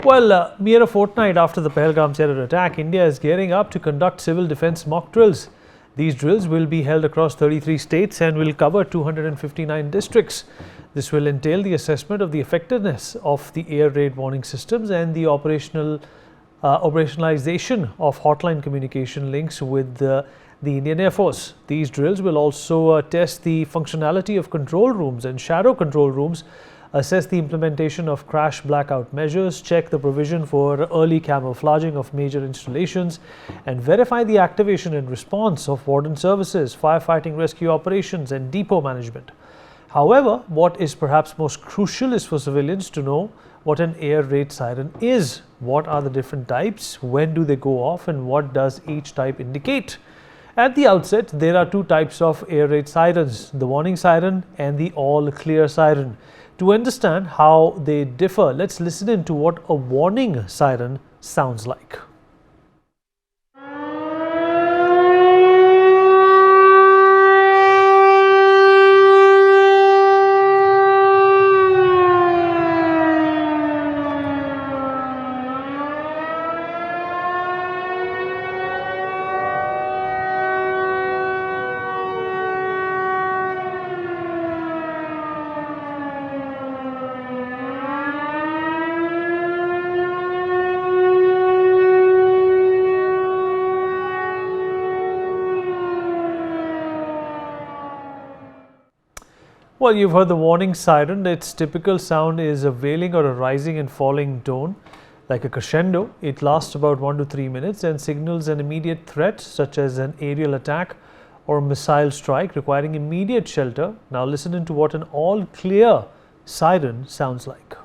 Well, mere a fortnight after the Pahalgam terror attack, India is gearing up to conduct civil defence mock drills. These drills will be held across 33 states and will cover 259 districts. This will entail the assessment of the effectiveness of the air raid warning systems and the operationalization of hotline communication links with the Indian Air Force. These drills will also test the functionality of control rooms and shadow control rooms, assess the implementation of crash blackout measures, check the provision for early camouflaging of major installations, and verify the activation and response of warden services, firefighting rescue operations, and depot management. However, what is perhaps most crucial is for civilians to know what an air raid siren is. What are the different types, when do they go off, and what does each type indicate? At the outset, there are two types of air raid sirens, the warning siren and the all clear siren. To understand how they differ, let's listen in to what a warning siren sounds like. Well, you've heard the warning siren. Its typical sound is a wailing or a rising and falling tone, like a crescendo. It lasts about 1 to 3 minutes and signals an immediate threat, such as an aerial attack or missile strike requiring immediate shelter. Now listen into what an all clear siren sounds like.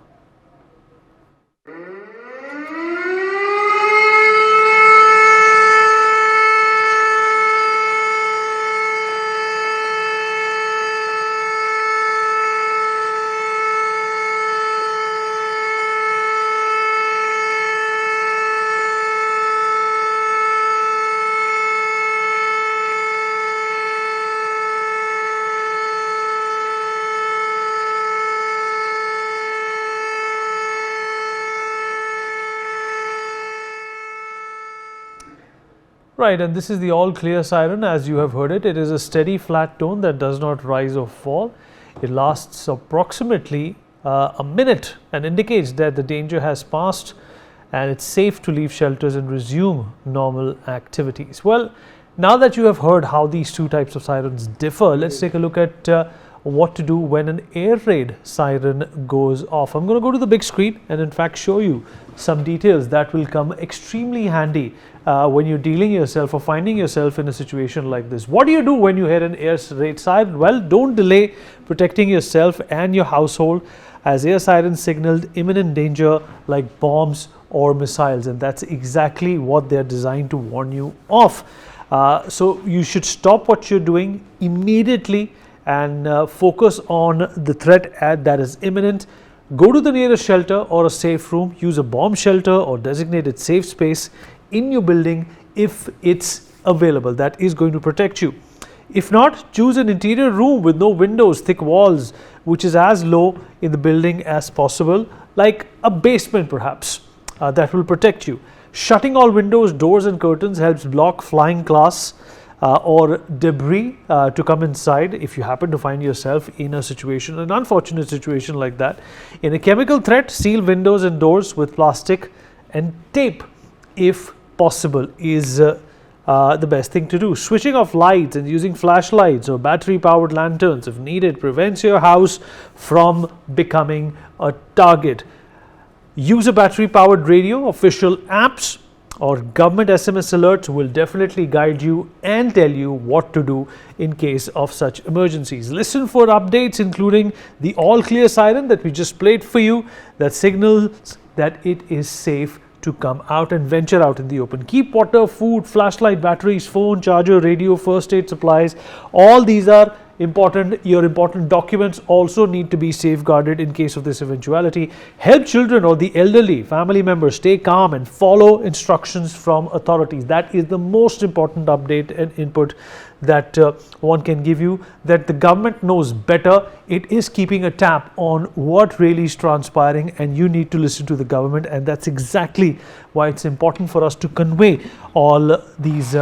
Right, and this is the all clear siren. As you have heard it, it is a steady flat tone that does not rise or fall. It lasts approximately a minute and indicates that the danger has passed and it's safe to leave shelters and resume normal activities. Well, now that you have heard how these two types of sirens differ, let's take a look at what to do when an air raid siren goes off. I'm going to go to the big screen and in fact show you some details that will come extremely handy when you're dealing yourself or finding yourself in a situation like this. What do you do when you hear an air raid siren? Well, don't delay protecting yourself and your household, as air sirens signaled imminent danger like bombs or missiles, and that's exactly what they're designed to warn you of. So you should stop what you're doing immediately and focus on the threat that is imminent. Go to the nearest shelter or a safe room. Use a bomb shelter or designated safe space in your building if it's available. That is going to protect you. If not, choose an interior room with no windows, thick walls, which is as low in the building as possible, like a basement perhaps. That will protect you. Shutting all windows, doors and curtains helps block flying glass or debris to come inside if you happen to find yourself in a situation, an unfortunate situation like that. In a chemical threat, seal windows and doors with plastic and tape if possible is the best thing to do. Switching off lights and using flashlights or battery powered lanterns if needed prevents your house from becoming a target. Use a battery powered radio. Official apps or government SMS alerts will definitely guide you and tell you what to do in case of such emergencies. Listen for updates including the all clear siren that we just played for you that signals that it is safe to come out and venture out in the open. Keep water, food, flashlight, batteries, phone, charger, radio, first aid supplies. All these are your important documents also need to be safeguarded in case of this eventuality. Help children or the elderly family members stay calm and follow instructions from authorities. That is the most important update and input that one can give you, that the government knows better. It is keeping a tap on what really is transpiring, and you need to listen to the government, and that's exactly why it's important for us to convey all these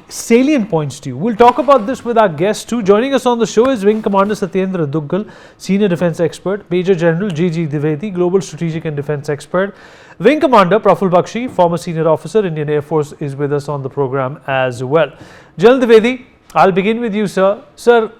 salient points to you. We'll talk about this with our guests too. Joining us on the show is Wing Commander Satyendra Duggal, Senior Defence Expert; Major General G.G. Dwivedi, Global Strategic and Defence Expert; Wing Commander Praful Bakshi, former Senior Officer, Indian Air Force, is with us on the program as well. General Dwivedi, I'll begin with you, sir. Sir,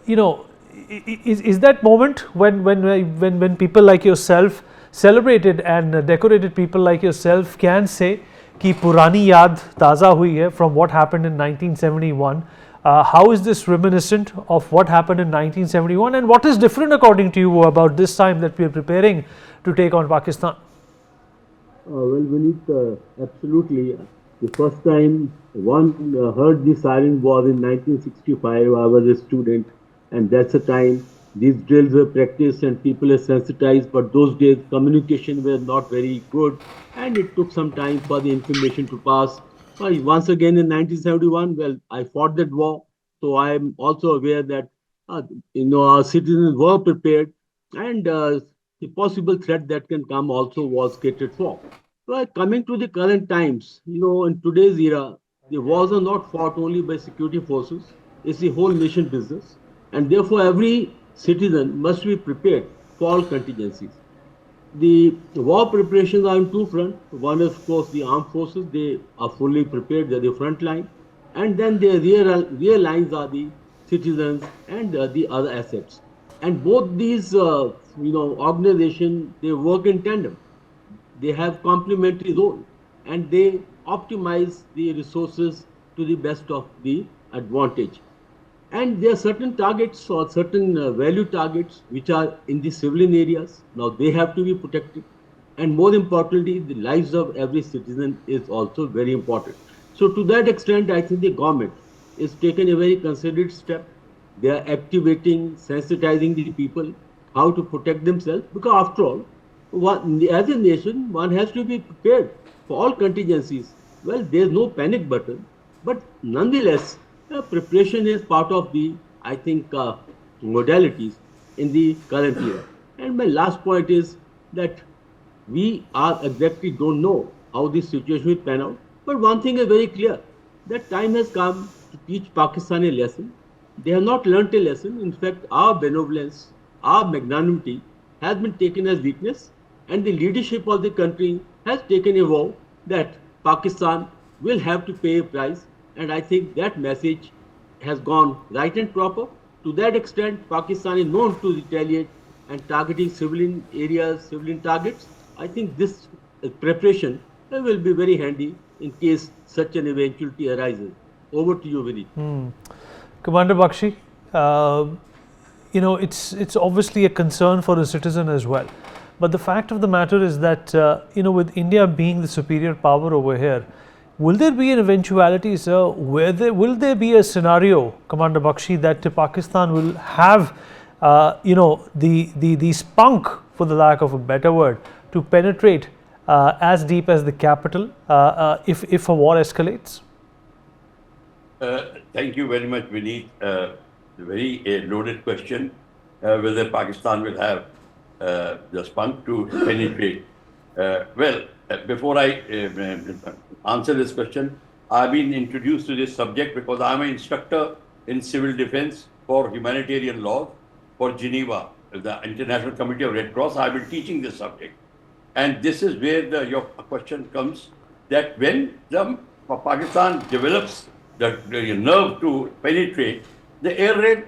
is that moment when people like yourself, celebrated and decorated people like yourself, can say कि पुरानी याद ताज़ा हुई है from what happened in 1971. How is this reminiscent of what happened in 1971, and what is different according to you about this time that we are preparing to take on Pakistan? Well, Vineet, absolutely. The first time one heard the siren was in 1965. I was a student, and that's the time these drills were practiced and people are sensitized. But those days, communication were not very good, and it took some time for the information to pass. Once again in 1971, well, I fought that war, so I am also aware that our citizens were prepared, and the possible threat that can come also was catered for. But coming to the current times, in today's era, the wars are not fought only by security forces; it's the whole nation business, and therefore every citizen must be prepared for all contingencies. The war preparations are on two fronts. One is, of course, the armed forces. They are fully prepared. They're the front line. And then the rear lines are the citizens and the other assets. And both these, organizations, they work in tandem. They have complementary role, and they optimize the resources to the best of the advantage. And there are certain targets or certain value targets which are in the civilian areas. Now they have to be protected. And more importantly, the lives of every citizen is also very important. So to that extent, I think the government is taking a very considered step. They are activating, sensitizing the people how to protect themselves, because after all, as a nation, one has to be prepared for all contingencies. Well, there's no panic button, but nonetheless, preparation is part of the, I think, modalities in the current era. And my last point is that we are exactly don't know how this situation will pan out. But one thing is very clear, that time has come to teach Pakistan a lesson. They have not learnt a lesson. In fact, our benevolence, our magnanimity has been taken as weakness, and the leadership of the country has taken a vow that Pakistan will have to pay a price. And I think that message has gone right and proper. To that extent, Pakistan is known to retaliate and targeting civilian areas, civilian targets. I think this preparation will be very handy in case such an eventuality arises. Over to you, Vinny. Commander Bakshi, it's obviously a concern for the citizen as well. But the fact of the matter is that, with India being the superior power over here, will there be an eventuality, sir, will there be a scenario, Commander Bakshi, that Pakistan will have, the spunk, for the lack of a better word, to penetrate as deep as the capital if a war escalates? Thank you very much, Vineet. Very loaded question, whether Pakistan will have the spunk to penetrate. Before I answer this question, I've been introduced to this subject because I'm an instructor in civil defense for humanitarian law for Geneva, the International Committee of Red Cross. I've been teaching this subject. And this is where your question comes, that when Pakistan develops the nerve to penetrate, the air raid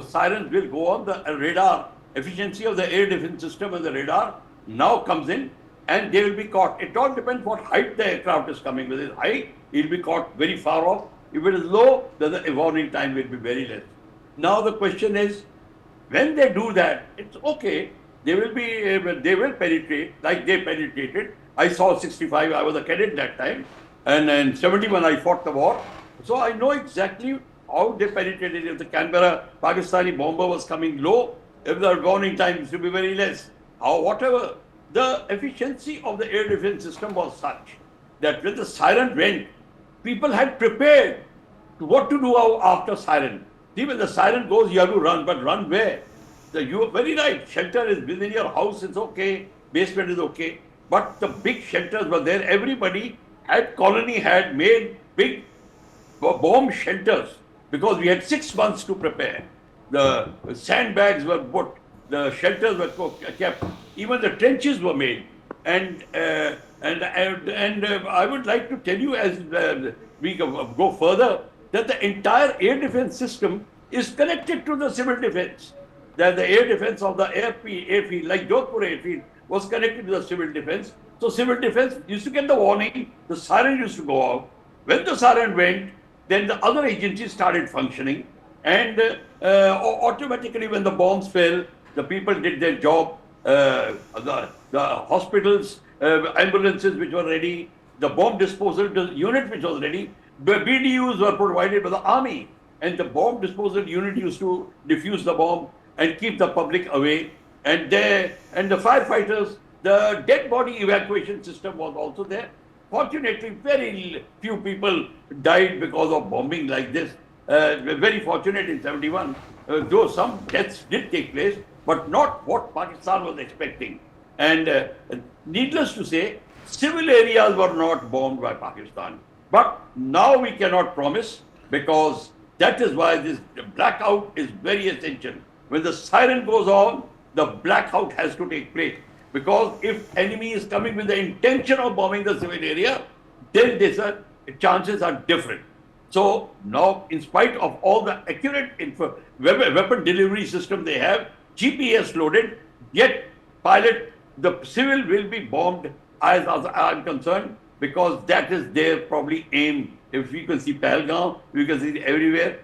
sirens will go on. The radar efficiency of the air defense system and the radar now comes in, and they will be caught. It all depends what height the aircraft is coming with. If it's high, it will be caught very far off. If it is low, then the warning time will be very less. Now the question is, when they do that, it's okay. They will penetrate like they penetrated. I saw 65. I was a cadet that time, and in 71 I fought the war. So I know exactly how they penetrated. If the Canberra Pakistani bomber was coming low, if the warning time used to be very less, how whatever. The efficiency of the air defense system was such that when the siren went, people had prepared to what to do after siren. See, when the siren goes, you have to run, but run where? You are very right. Shelter is within your house, it's okay. Basement is okay. But the big shelters were there. Everybody colony had made big bomb shelters because we had 6 months to prepare. The sandbags were put, the shelters were kept, even the trenches were made. And I would like to tell you as we go further that the entire air defense system is connected to the civil defense. That the air defense of the airfield, like Jodhpur airfield, was connected to the civil defense. So civil defense used to get the warning, the siren used to go out. When the siren went, then the other agencies started functioning, and automatically when the bombs fell, the people did their job. The hospitals, ambulances which were ready, the bomb disposal unit which was ready, the BDUs were provided by the army, and the bomb disposal unit used to defuse the bomb and keep the public away. And the firefighters, the dead body evacuation system was also there. Fortunately, very few people died because of bombing like this. Very fortunate in 71, though some deaths did take place, but not what Pakistan was expecting. And needless to say, civil areas were not bombed by Pakistan. But now we cannot promise, because that is why this blackout is very essential. When the siren goes on, the blackout has to take place. Because if enemy is coming with the intention of bombing the civil area, then the chances are different. So now, in spite of all the accurate weapon delivery system they have, GPS loaded, yet the civil will be bombed as I'm concerned, because that is their probably aim. If we can see Pahalgam, we can see it everywhere.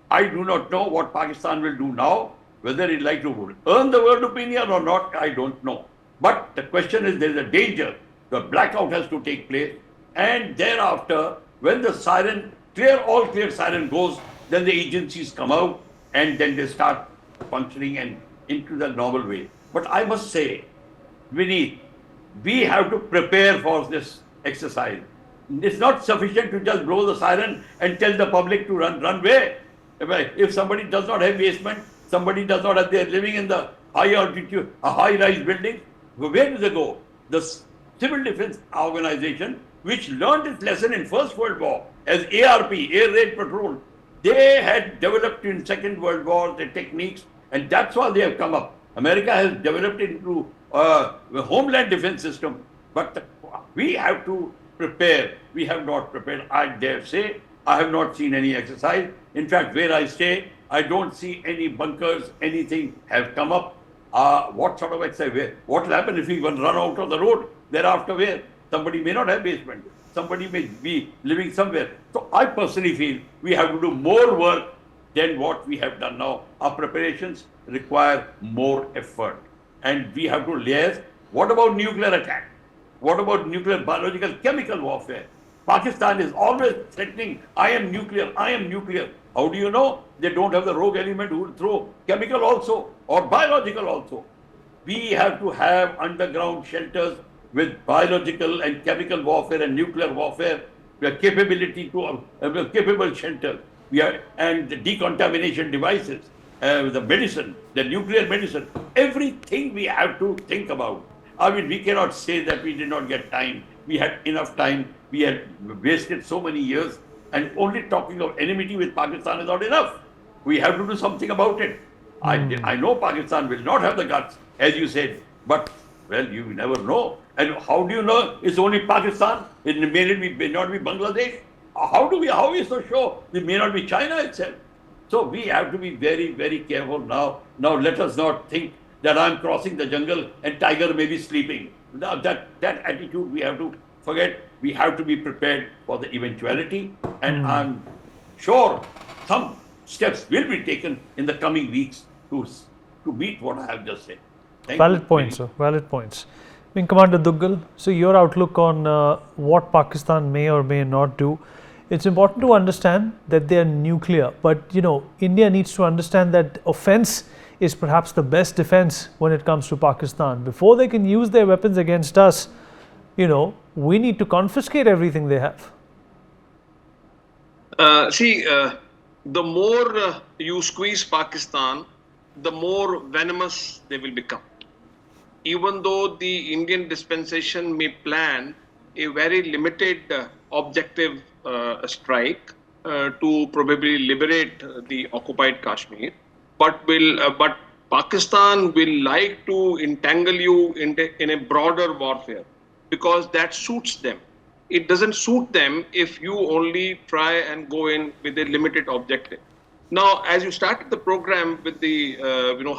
I do not know what Pakistan will do now, whether it like to earn the world opinion or not, I don't know. But the question is, there is a danger. The blackout has to take place, and thereafter, when the siren, all clear siren goes, then the agencies come out, and then they start functioning and into the normal way. But I must say, Vineet, we have to prepare for this exercise. It's not sufficient to just blow the siren and tell the public to run where? If somebody does not have basement, somebody does not have, they're living in the high altitude, a high-rise building, where do they go? The Civil Defense Organization, which learned its lesson in First World War as ARP, Air Raid Patrol, they had developed in Second World War the techniques, and that's why they have come up. America has developed into the homeland defense system, but we have to prepare. We have not prepared. I dare say, I have not seen any exercise. In fact, where I stay, I don't see any bunkers, anything have come up. What sort of exercise? What will happen if we run out of the road? Thereafter, where? Somebody may not have basement. Somebody may be living somewhere. So I personally feel we have to do more work than what we have done now. Our preparations require more effort. And we have to liaise. What about nuclear attack? What about nuclear, biological, chemical warfare? Pakistan is always threatening, I am nuclear, I am nuclear. How do you know? They don't have the rogue element who will throw chemical also or biological also. We have to have underground shelters with biological and chemical warfare and nuclear warfare. We have capability to capable shelters. And the decontamination devices, the medicine, the nuclear medicine, everything we have to think about. I mean, we cannot say that we did not get time. We had enough time. We had wasted so many years, and only talking of enmity with Pakistan is not enough. We have to do something about it. I know Pakistan will not have the guts, as you said, but, well, you never know. And how do you know it's only Pakistan? It may not be Bangladesh. How are we so sure? It may not be China itself. So we have to be very, very careful now. Now let us not think that I'm crossing the jungle and tiger may be sleeping. Now that attitude we have to forget. We have to be prepared for the eventuality, and I'm sure some steps will be taken in the coming weeks to meet what I have just said. Valid points, sir. Valid points. Wing Commander Duggal, so your outlook on what Pakistan may or may not do it's important to understand that they are nuclear. But India needs to understand that offense is perhaps the best defense when it comes to Pakistan. Before they can use their weapons against us, we need to confiscate everything they have. The more you squeeze Pakistan, the more venomous they will become. Even though the Indian dispensation may plan a very limited objective strike to probably liberate the occupied Kashmir, but Pakistan will like to entangle you in a broader warfare because that suits them. It doesn't suit them if you only try and go in with a limited objective. Now, as you started the program with the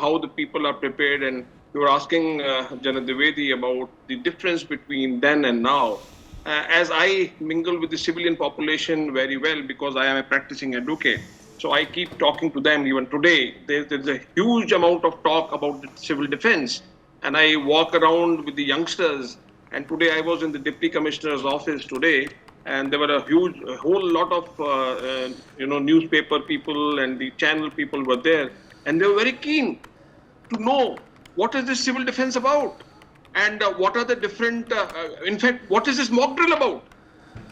how the people are prepared, and you were asking Janet Dwivedi about the difference between then and now. As I mingle with the civilian population very well because I am a practicing advocate, so I keep talking to them even today. There's a huge amount of talk about the civil defense, and I walk around with the youngsters. And today I was in the Deputy Commissioner's office today, and there were a whole lot of newspaper people and the channel people were there, and they were very keen to know what is this civil defense about. And what are the different, in fact, what is this mock drill about?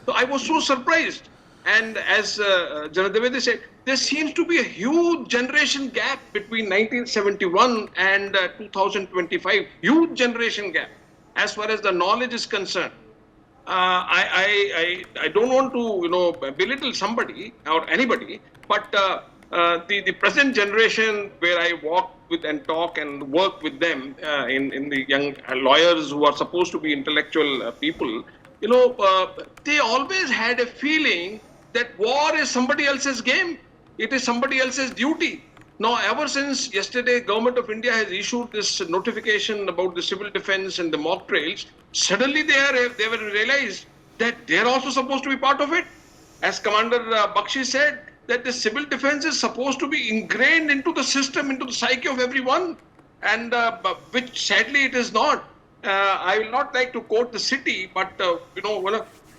So I was so surprised. And as Janet Dwivedi said, there seems to be a huge generation gap between 1971 and 2025, huge generation gap as far as the knowledge is concerned. I don't want to belittle somebody or anybody, but the present generation where I walk with and talk and work with them in the young lawyers who are supposed to be intellectual people, they always had a feeling that war is somebody else's game. It is somebody else's duty. Now, ever since yesterday, Government of India has issued this notification about the civil defense and the mock drills, suddenly they were realized that they are also supposed to be part of it. As Commander Bakshi said, that the civil defense is supposed to be ingrained into the system, into the psyche of everyone, and which sadly it is not. I will not like to quote the city, but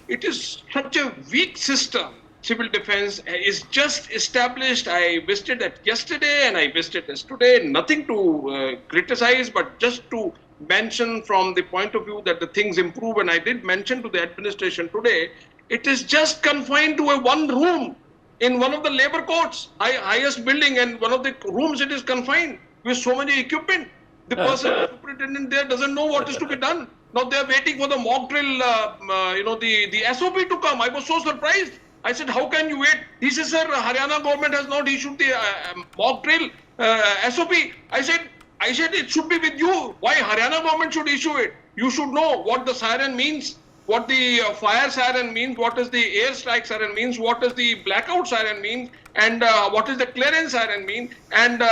it is such a weak system. Civil defense is just established. I visited it yesterday and I visited it today. Nothing to criticize, but just to mention from the point of view that the things improve. And I did mention to the administration today, it is just confined to a one room in one of the labor courts, highest building, and one of the rooms it is confined with so many equipment. The person, the superintendent there doesn't know what is to be done. Now they are waiting for the mock drill, the SOP to come. I was so surprised. I said, how can you wait? He says, sir, Haryana government has not issued the mock drill SOP. I said, it should be with you. Why Haryana government should issue it? You should know what the siren means, what the fire siren means, what is the air strike siren means, what is the blackout siren means, and what is the clearance siren mean, and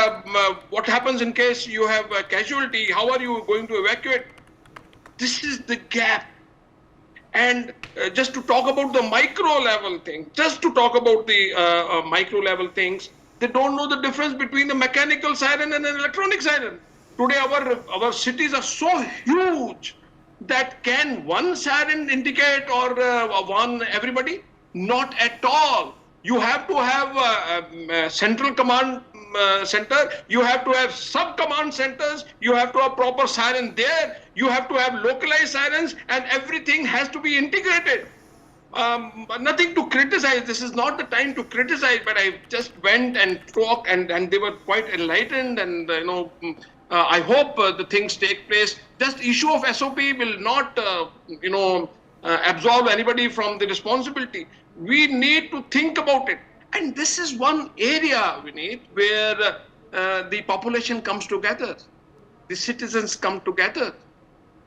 what happens in case you have a casualty, how are you going to evacuate? This is the gap. And just to talk about the micro level thing, micro level things, they don't know the difference between a mechanical siren and an electronic siren. Today our cities are so huge that can one siren indicate or one everybody? Not at all. You have to have a central command center, you have to have sub-command centers, you have to have proper siren there, you have to have localized sirens, and everything has to be integrated. Nothing to criticize, this is not the time to criticize, but I just went and talked and they were quite enlightened, and I hope the things take place. Just issue of SOP will not absolve anybody from the responsibility. We need to think about it. And this is one area we need where the population comes together, the citizens come together,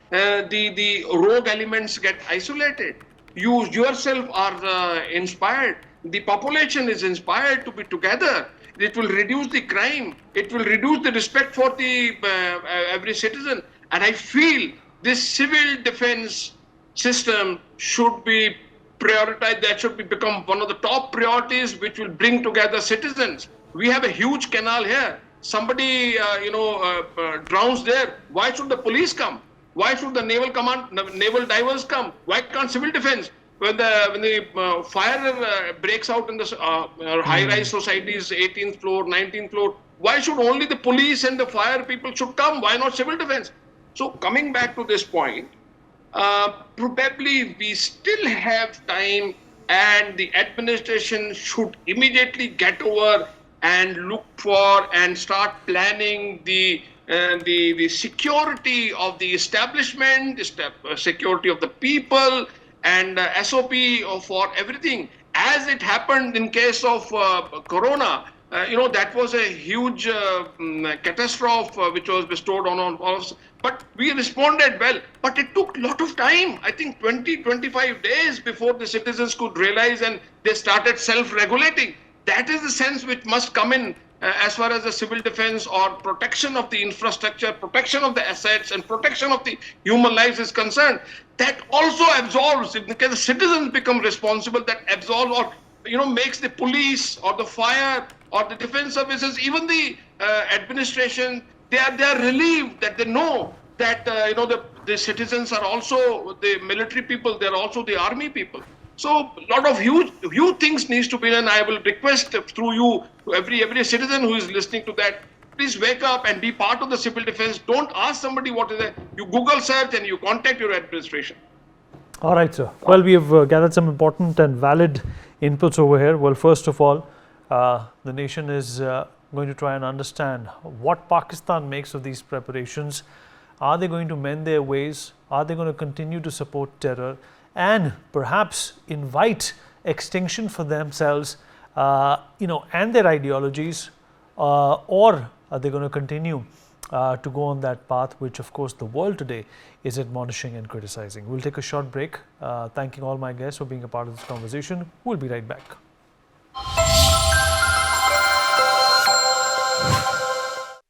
the rogue elements get isolated. You yourself are inspired. The population is inspired to be together. It will reduce the crime. It will reduce the respect for the every citizen. And I feel this civil defense system should be prioritized. That should become one of the top priorities, which will bring together citizens. We have a huge canal here. Somebody, drowns there. Why should the police come? Why should the naval divers come? Why can't civil defense? when the fire breaks out in the high-rise societies, 18th floor, 19th floor, why should only the police and the fire people should come? Why not civil defense? So coming back to this point, probably we still have time, and the administration should immediately get over and look for and start planning the security of the establishment, security of the people, and SOP for everything. As it happened in case of Corona, that was a huge catastrophe which was bestowed on all of us. But we responded well. But it took a lot of time. I think 20-25 days before the citizens could realize, and they started self-regulating. That is the sense which must come in as far as the civil defense or protection of the infrastructure, protection of the assets, and protection of the human lives is concerned. That also absolves, if the citizens become responsible, that absolves or makes the police or the fire or the defense services, even the administration, they are relieved that they know that the citizens are also the military people, they are also the army people. So a lot of huge things needs to be done. I will request through you to every citizen who is listening to that, please wake up and be part of the civil defense. Don't ask somebody what is it. You Google search and you contact your administration. All right, sir. Well, we have gathered some important and valid inputs over here. Well, first of all, the nation is going to try and understand what Pakistan makes of these preparations. Are they going to mend their ways? Are they going to continue to support terror and perhaps invite extinction for themselves, and their ideologies, or are they going to continue to go on that path, which of course the world today is admonishing and criticizing? We'll take a short break, thanking all my guests for being a part of this conversation. We'll be right back.